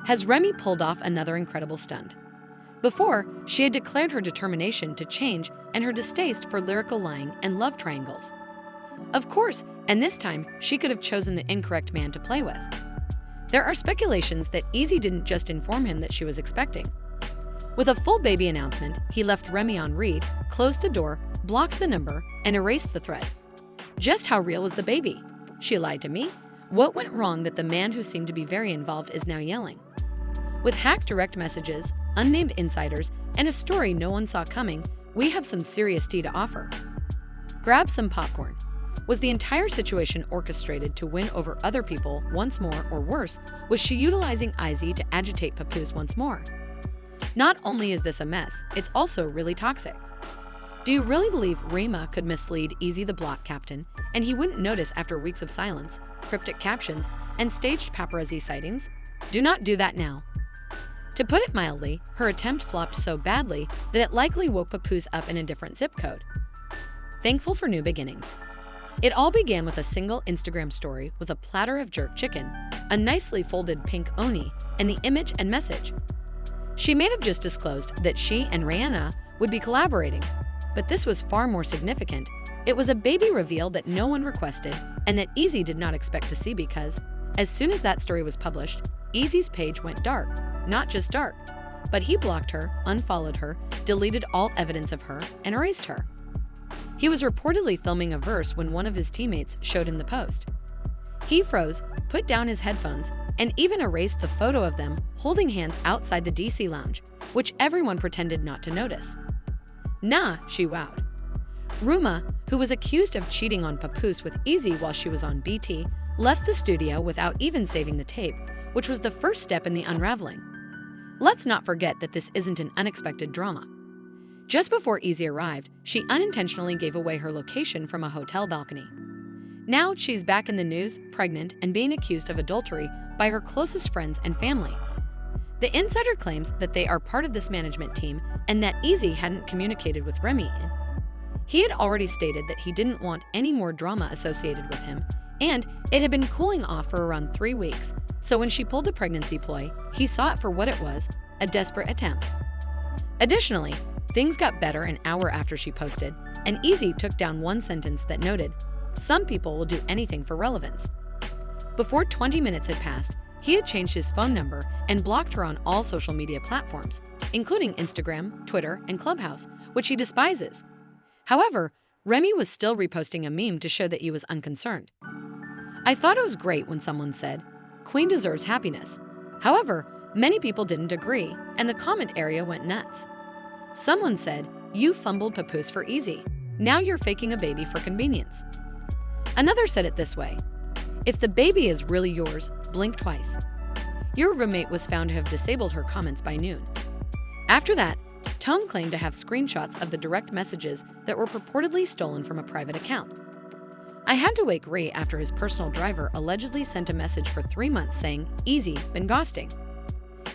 has Remy pulled off another incredible stunt. Before, she had declared her determination to change and her distaste for lyrical lying and love triangles. Of course, and this time, she could have chosen the incorrect man to play with. There are speculations that Eazy didn't just inform him that she was expecting. With a full baby announcement, he left Remy on read, closed the door, blocked the number, and erased the thread. Just how real was the baby? She lied to me? What went wrong that the man who seemed to be very involved is now yelling? With hacked direct messages, unnamed insiders, and a story no one saw coming, we have some serious tea to offer. Grab some popcorn. Was the entire situation orchestrated to win over other people once more, or worse, was she utilizing Eazy to agitate Papoose once more? Not only is this a mess, it's also really toxic. Do you really believe Remy could mislead Eazy the block captain, and he wouldn't notice after weeks of silence, cryptic captions, and staged paparazzi sightings? Do not do that now. To put it mildly, her attempt flopped so badly that it likely woke Papoose up in a different zip code. Thankful for new beginnings. It all began with a single Instagram story with a platter of jerk chicken, a nicely folded pink oni, and the image and message. She may have just disclosed that she and Remy would be collaborating, but this was far more significant. It was a baby reveal that no one requested and that Eazy did not expect to see because, as soon as that story was published, Eazy's page went dark. Not just dark, but he blocked her, unfollowed her, deleted all evidence of her, and erased her. He was reportedly filming a verse when one of his teammates showed him the post. He froze, put down his headphones, and even erased the photo of them holding hands outside the DC lounge, which everyone pretended not to notice. Nah, she wowed. Remy, who was accused of cheating on Papoose with Eazy while she was on BT, left the studio without even saving the tape, which was the first step in the unraveling. Let's not forget that this isn't an unexpected drama. Just before Eazy arrived, she unintentionally gave away her location from a hotel balcony. Now she's back in the news, pregnant, and being accused of adultery by her closest friends and family. The insider claims that they are part of this management team and that Eazy hadn't communicated with Remy. He had already stated that he didn't want any more drama associated with him, and it had been cooling off for around 3 weeks, so when she pulled the pregnancy ploy, he saw it for what it was, a desperate attempt. Additionally, things got better an hour after she posted, and Eazy took down one sentence that noted, "Some people will do anything for relevance." Before 20 minutes had passed, he had changed his phone number and blocked her on all social media platforms, including Instagram, Twitter, and Clubhouse, which he despises. However, Remy was still reposting a meme to show that he was unconcerned. I thought it was great when someone said, "Queen deserves happiness." However, many people didn't agree, and the comment area went nuts. Someone said, "You fumbled Papoose for Eazy. Now you're faking a baby for convenience." Another said it this way, "If the baby is really yours, blink twice." Your roommate was found to have disabled her comments by noon. After that, Tone claimed to have screenshots of the direct messages that were purportedly stolen from a private account. I had to wake Ree after his personal driver allegedly sent a message for 3 months saying, "Eazy, been ghosting."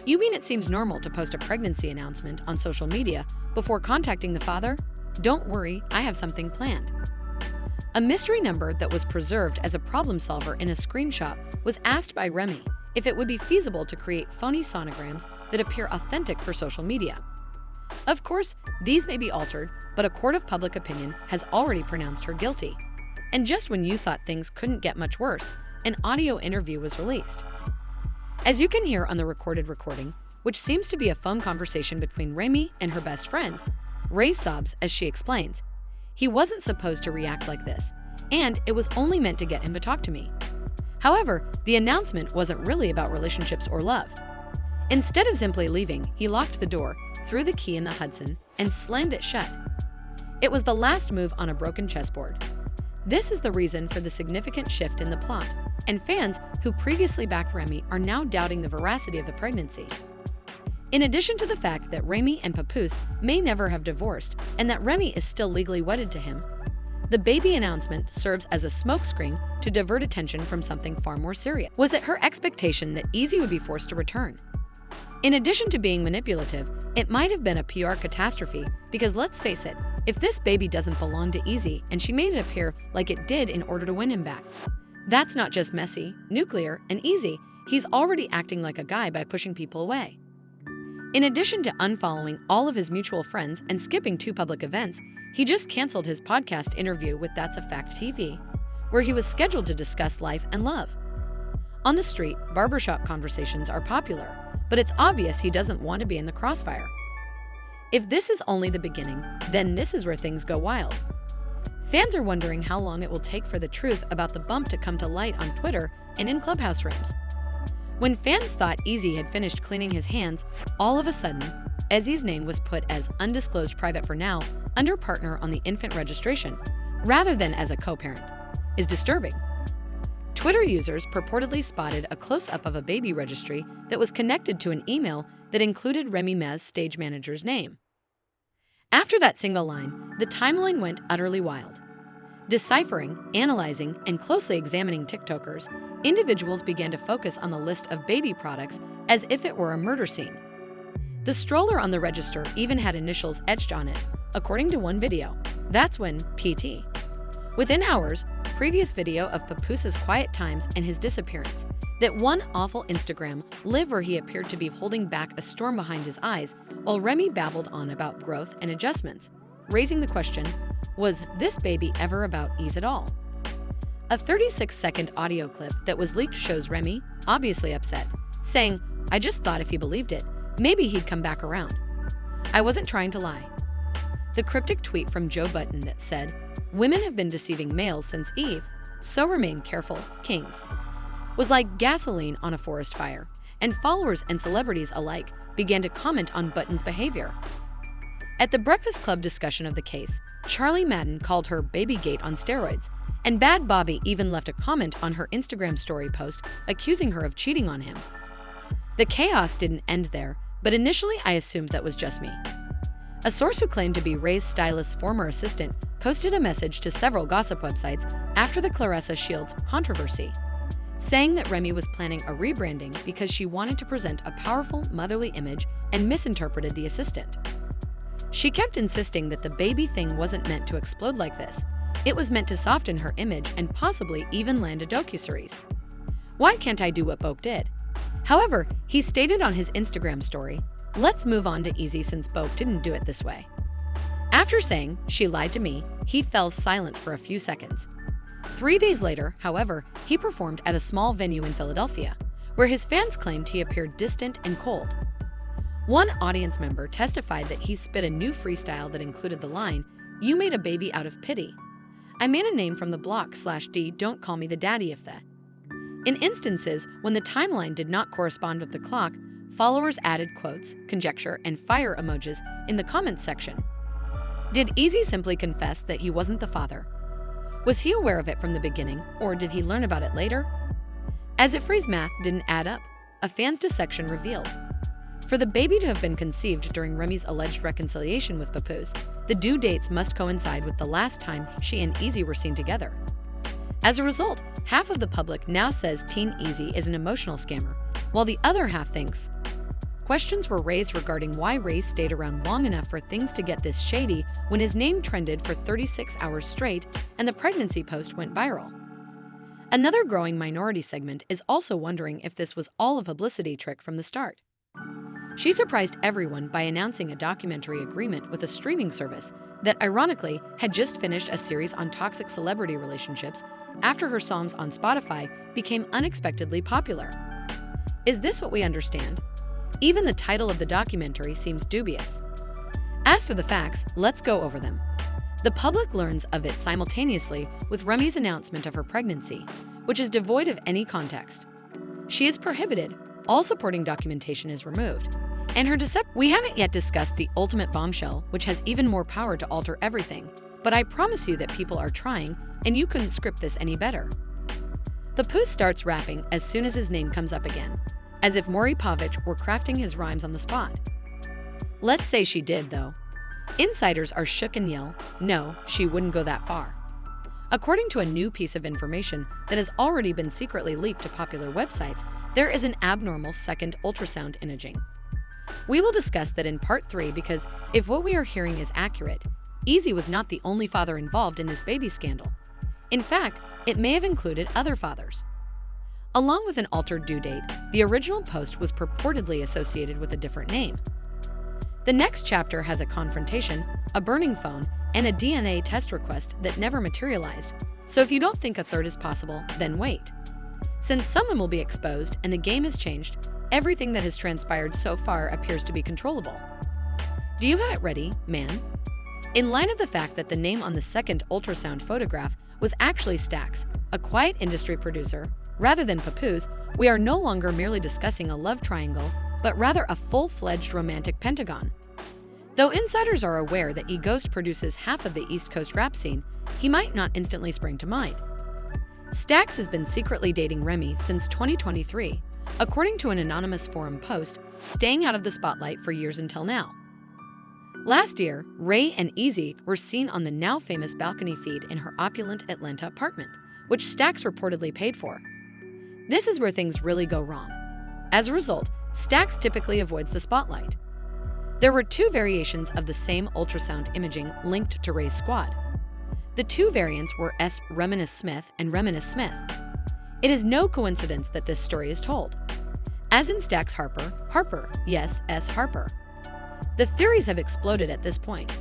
You mean it seems normal to post a pregnancy announcement on social media before contacting the father? Don't worry, I have something planned. A mystery number that was preserved as a problem solver in a screenshot was asked by Remy if it would be feasible to create phony sonograms that appear authentic for social media. Of course, these may be altered, but a court of public opinion has already pronounced her guilty. And just when you thought things couldn't get much worse, an audio interview was released. As you can hear on the recorded recording, which seems to be a phone conversation between Remy and her best friend, Ray sobs as she explains, "He wasn't supposed to react like this, and it was only meant to get him to talk to me." However, the announcement wasn't really about relationships or love. Instead of simply leaving, he locked the door, threw the key in the Hudson, and slammed it shut. It was the last move on a broken chessboard. This is the reason for the significant shift in the plot, and fans who previously backed Remy are now doubting the veracity of the pregnancy. In addition to the fact that Remy and Papoose may never have divorced and that Remy is still legally wedded to him, the baby announcement serves as a smokescreen to divert attention from something far more serious. Was it her expectation that Eazy would be forced to return? In addition to being manipulative, it might have been a PR catastrophe because let's face it, if this baby doesn't belong to Eazy and she made it appear like it did in order to win him back, that's not just messy, nuclear, and easy. he's already acting like a guy by pushing people away. In addition to unfollowing all of his mutual friends and skipping 2 public events, he just canceled his podcast interview with That's a Fact TV, where he was scheduled to discuss life and love. On the street, barbershop conversations are popular, but it's obvious he doesn't want to be in the crossfire. If this is only the beginning, then this is where things go wild. Fans are wondering how long it will take for the truth about the bump to come to light on Twitter and in clubhouse rooms. When fans thought Eazy had finished cleaning his hands, all of a sudden, Eazy's name was put as undisclosed private for now, under partner on the infant registration, rather than as a co-parent, is disturbing. Twitter users purportedly spotted a close-up of a baby registry that was connected to an email that included Remy's stage manager's name. After that single line, the timeline went utterly wild. Deciphering, analyzing, and closely examining TikTokers, individuals began to focus on the list of baby products as if it were a murder scene. The stroller on the register even had initials etched on it, according to one video. That's when PT. Within hours, previous video of Papoose's quiet times and his disappearance, that one awful Instagram live where he appeared to be holding back a storm behind his eyes while Remy babbled on about growth and adjustments, raising the question, was this baby ever about ease at all? A 36-second audio clip that was leaked shows Remy, obviously upset, saying, "I just thought if he believed it, maybe he'd come back around. I wasn't trying to lie." The cryptic tweet from Joe Button that said, "Women have been deceiving males since Eve, so remain careful, kings," was like gasoline on a forest fire, and followers and celebrities alike began to comment on Button's behavior. At the Breakfast Club discussion of the case, Charlie Madden called her Babygate on steroids, and Bad Bobby even left a comment on her Instagram story post accusing her of cheating on him. The chaos didn't end there, but initially I assumed that was just me. A source who claimed to be Ray's stylist's former assistant posted a message to several gossip websites after the Claressa Shields controversy, saying that Remy was planning a rebranding because she wanted to present a powerful motherly image and misinterpreted the assistant. She kept insisting that the baby thing wasn't meant to explode like this. It was meant to soften her image and possibly even land a docuseries. Why can't I do what Boke did? However, he stated on his Instagram story, "Let's move on to Eazy since Boke didn't do it this way." After saying, "She lied to me," he fell silent for a few seconds. 3 days later, however, he performed at a small venue in Philadelphia, where his fans claimed he appeared distant and cold. One audience member testified that he spit a new freestyle that included the line, "You made a baby out of pity. I made a name from the block/D, don't call me the daddy if that." In instances when the timeline did not correspond with the clock, followers added quotes, conjecture, and fire emojis in the comments section. Did Eazy simply confess that he wasn't the father? Was he aware of it from the beginning, or did he learn about it later? As if Frey's math didn't add up, a fan's dissection revealed. For the baby to have been conceived during Remy's alleged reconciliation with Papoose, the due dates must coincide with the last time she and Eazy were seen together. As a result, half of the public now says teen Eazy is an emotional scammer, while the other half thinks. Questions were raised regarding why Ray stayed around long enough for things to get this shady when his name trended for 36 hours straight and the pregnancy post went viral. Another growing minority segment is also wondering if this was all a publicity trick from the start. She surprised everyone by announcing a documentary agreement with a streaming service that ironically had just finished a series on toxic celebrity relationships after her songs on Spotify became unexpectedly popular. Is this what we understand? Even the title of the documentary seems dubious. As for the facts, let's go over them. The public learns of it simultaneously with Remy's announcement of her pregnancy, which is devoid of any context. She is prohibited, all supporting documentation is removed, and her We haven't yet discussed the ultimate bombshell, which has even more power to alter everything, but I promise you that people are trying, and you couldn't script this any better. Papoose starts rapping as soon as his name comes up again, as if Maury Povich were crafting his rhymes on the spot. Let's say she did, though. Insiders are shook and yell, no, she wouldn't go that far. According to a new piece of information that has already been secretly leaked to popular websites, there is an abnormal second ultrasound imaging. We will discuss that in part 3 because if what we are hearing is accurate, Eazy was not the only father involved in this baby scandal. In fact, it may have included other fathers. Along with an altered due date, the original post was purportedly associated with a different name. The next chapter has a confrontation, a burning phone, and a DNA test request that never materialized, so if you don't think a third is possible, then wait. Since someone will be exposed and the game has changed, everything that has transpired so far appears to be controllable. Do you have it ready, man? In light of the fact that the name on the second ultrasound photograph was actually Stax, a quiet industry producer, rather than Papoose, we are no longer merely discussing a love triangle, but rather a full-fledged romantic pentagon. Though insiders are aware that E-Ghost produces half of the East Coast rap scene, he might not instantly spring to mind. Stax has been secretly dating Remy since 2023, according to an anonymous forum post, staying out of the spotlight for years until now. Last year, Ray and Eazy were seen on the now famous balcony feed in her opulent Atlanta apartment, which Stax reportedly paid for. This is where things really go wrong. As a result, Stax typically avoids the spotlight. There were two variations of the same ultrasound imaging linked to Ray's squad. The two variants were S. Reminisce Smith and Reminisce Smith. It is no coincidence that this story is told. As in Stax Harper, yes, S. Harper. The theories have exploded at this point.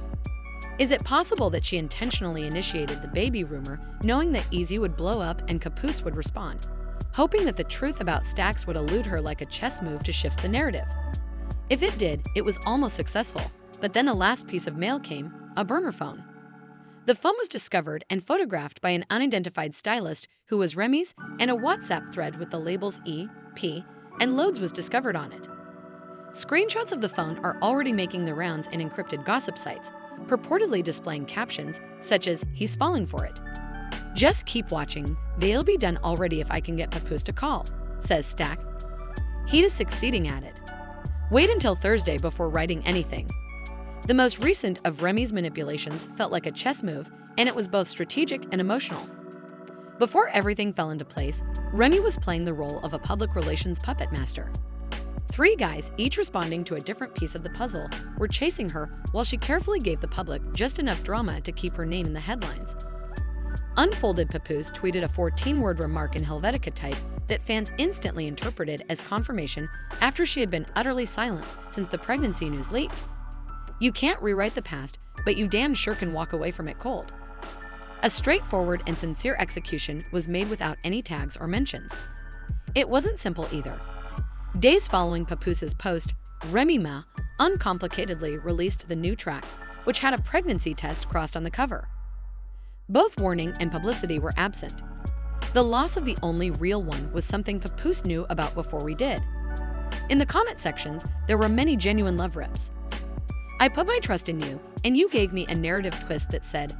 Is it possible that she intentionally initiated the baby rumor, knowing that Eazy would blow up and Papoose would respond, hoping that the truth about Stax would elude her like a chess move to shift the narrative? If it did, it was almost successful, but then the last piece of mail came, a burner phone. The phone was discovered and photographed by an unidentified stylist who was Remy's, and a WhatsApp thread with the labels E, P, and loads was discovered on it. Screenshots of the phone are already making the rounds in encrypted gossip sites, purportedly displaying captions such as, "He's falling for it." "Just keep watching, they'll be done already if I can get Papoose to call," says Stack. He is succeeding at it. Wait until Thursday before writing anything. The most recent of Remy's manipulations felt like a chess move, and it was both strategic and emotional. Before everything fell into place, Remy was playing the role of a public relations puppet master. Three guys, each responding to a different piece of the puzzle, were chasing her while she carefully gave the public just enough drama to keep her name in the headlines. Unfolded Papoose tweeted a 14-word remark in Helvetica type that fans instantly interpreted as confirmation after she had been utterly silent since the pregnancy news leaked. "You can't rewrite the past, but you damn sure can walk away from it cold." A straightforward and sincere execution was made without any tags or mentions. It wasn't simple either. Days following Papoose's post, Remy Ma uncomplicatedly released the new track, which had a pregnancy test crossed on the cover. Both warning and publicity were absent. The loss of the only real one was something Papoose knew about before we did. In the comment sections, there were many genuine love rips. "I put my trust in you, and you gave me a narrative twist that said,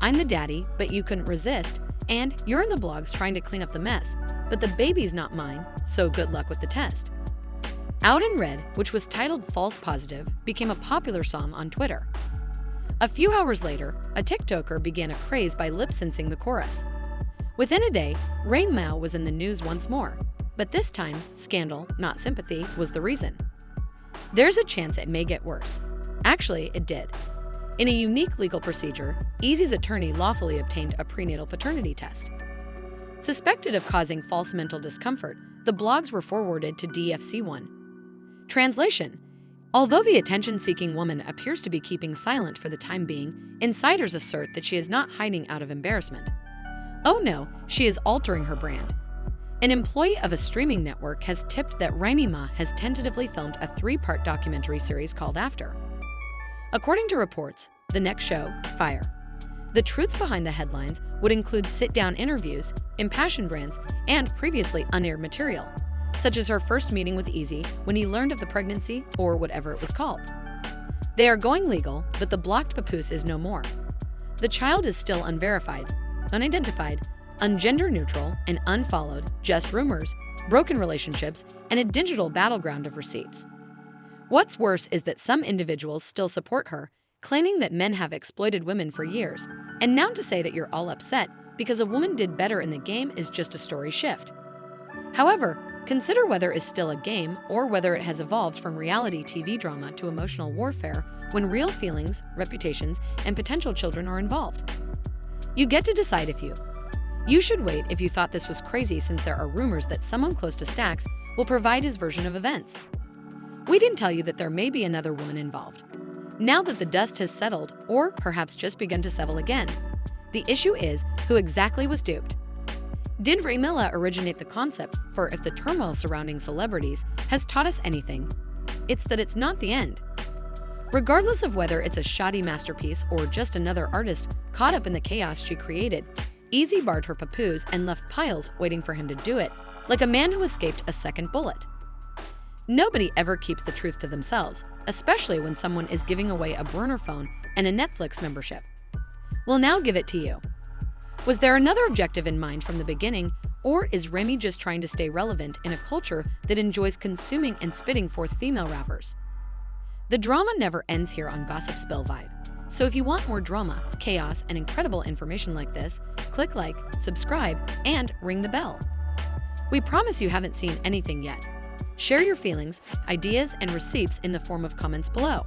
'I'm the daddy, but you couldn't resist,' and 'you're in the blogs trying to clean up the mess, but the baby's not mine, so good luck with the test.'" Out in Red, which was titled False Positive, became a popular song on Twitter. A few hours later, a TikToker began a craze by lip-syncing the chorus. Within a day, Rain Mao was in the news once more, but this time, scandal, not sympathy, was the reason. There's a chance it may get worse. Actually, it did. In a unique legal procedure, Eazy's attorney lawfully obtained a prenatal paternity test. Suspected of causing false mental discomfort, the blogs were forwarded to DFC1. Translation: although the attention-seeking woman appears to be keeping silent for the time being, insiders assert that she is not hiding out of embarrassment. Oh no, she is altering her brand. An employee of a streaming network has tipped that Remy Ma has tentatively filmed a 3-part documentary series called After. According to reports, the next show, Fire. The truth behind the headlines would include sit-down interviews, impassioned brands, and previously unaired material, such as her first meeting with Eazy when he learned of the pregnancy or whatever it was called. They are going legal, but the blocked Papoose is no more. The child is still unverified, unidentified, ungender-neutral, and unfollowed, just rumors, broken relationships, and a digital battleground of receipts. What's worse is that some individuals still support her, claiming that men have exploited women for years, and now to say that you're all upset because a woman did better in the game is just a story shift. However, consider whether it's still a game or whether it has evolved from reality TV drama to emotional warfare when real feelings, reputations, and potential children are involved. You get to decide if you. You should wait if you thought this was crazy, since there are rumors that someone close to Stax will provide his version of events. We didn't tell you that there may be another woman involved. Now that the dust has settled, or perhaps just begun to settle again, the issue is who exactly was duped. Did Remy originate the concept? For if the turmoil surrounding celebrities has taught us anything, it's that it's not the end. Regardless of whether it's a shoddy masterpiece or just another artist caught up in the chaos she created, Eazy barred her Papoose and left piles waiting for him to do it, like a man who escaped a second bullet. Nobody ever keeps the truth to themselves, especially when someone is giving away a burner phone and a Netflix membership. We'll now give it to you. Was there another objective in mind from the beginning, or is Remy just trying to stay relevant in a culture that enjoys consuming and spitting forth female rappers? The drama never ends here on Gossip Spill Vibe. So if you want more drama, chaos, and incredible information like this, click like, subscribe, and ring the bell. We promise you haven't seen anything yet. Share your feelings, ideas, and receipts in the form of comments below.